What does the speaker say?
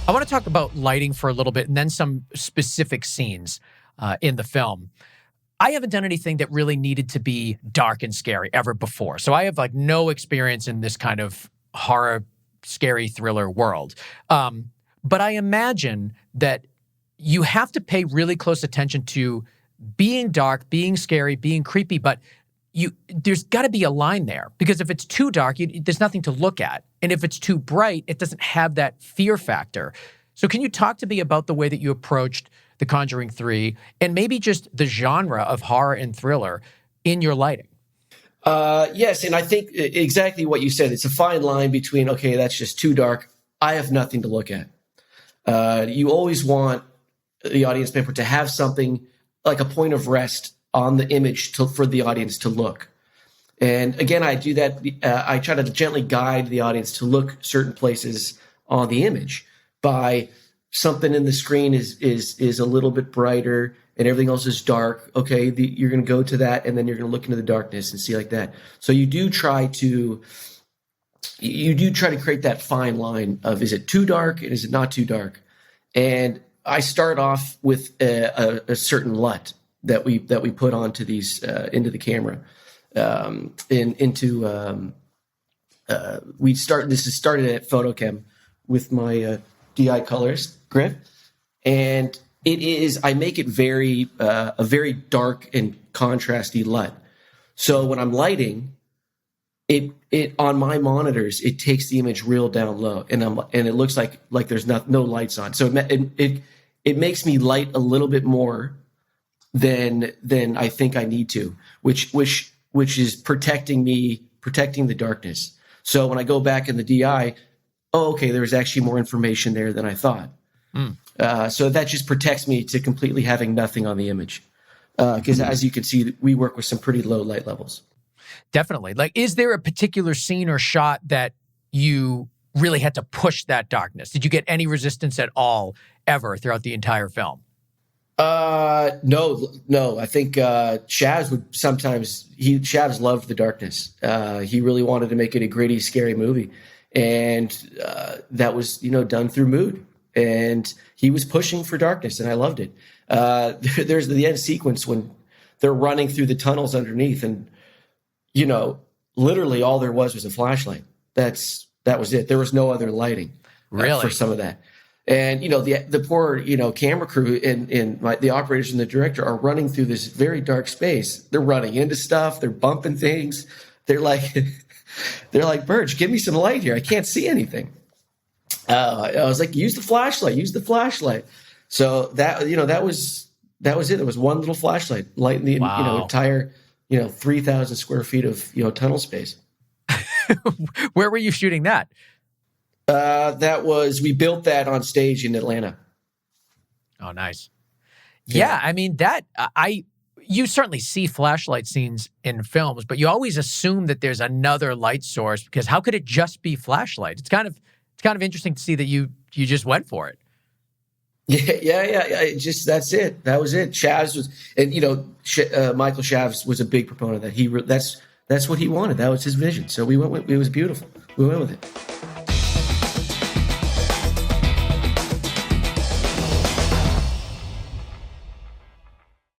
I want to talk about lighting for a little bit and then some specific scenes in the film. I haven't done anything that really needed to be dark and scary ever before. So I have like no experience in this kind of horror, scary thriller world. But I imagine that you have to pay really close attention to being dark, being scary, being creepy, but there's got to be a line there, because if it's too dark, there's nothing to look at. And if it's too bright, it doesn't have that fear factor. So can you talk to me about the way that you approached The Conjuring 3 and maybe just the genre of horror and thriller in your lighting? Yes, and I think exactly what you said. It's a fine line between, okay, that's just too dark. I have nothing to look at. You always want the audience member to have something like a point of rest on the image for the audience to look. And again, I do that. I try to gently guide the audience to look certain places on the image by something in the screen is a little bit brighter and everything else is dark. Okay, you're going to go to that, and then you're going to look into the darkness and see like that. So you do try to create that fine line of, is it too dark and is it not too dark? And I start off with a certain LUT that we put onto these into the camera. This is started at Photochem with my DI colors grip, and I make it a very dark and contrasty LUT. So when I'm lighting it on my monitors, it takes the image real down low, and it looks like there's no lights on. So it makes me light a little bit more than I think I need to, which is protecting the darkness. So when I go back in the DI, okay, there's actually more information there than I thought. So that just protects me to completely having nothing on the image. Because as you can see, we work with some pretty low light levels. Definitely. Like, is there a particular scene or shot that you really had to push that darkness? Did you get any resistance at all ever throughout the entire film? No. I think Shavs would sometimes. Shavs loved the darkness. He really wanted to make it a gritty, scary movie, and that was done through mood. And he was pushing for darkness, and I loved it. There's the end sequence when they're running through the tunnels underneath, and literally all there was a flashlight. That was it. There was no other lighting for some of that. And the poor camera crew and the operators and the director are running through this very dark space. They're running into stuff. They're bumping things. They're like, Burge, give me some light here. I can't see anything. I was like, use the flashlight. So that was it. There was one little flashlight lighting the entire 3,000 square feet of tunnel space. Where were you shooting that? We built that on stage in Atlanta. Oh, nice. Yeah, I mean you certainly see flashlight scenes in films, but you always assume that there's another light source, because how could it just be flashlight? It's kind of interesting to see that you just went for it. Yeah. That's it. That was it. Shavs was, and Michael Shavs was a big proponent of that. That's what he wanted. That was his vision. So it was beautiful. We went with it.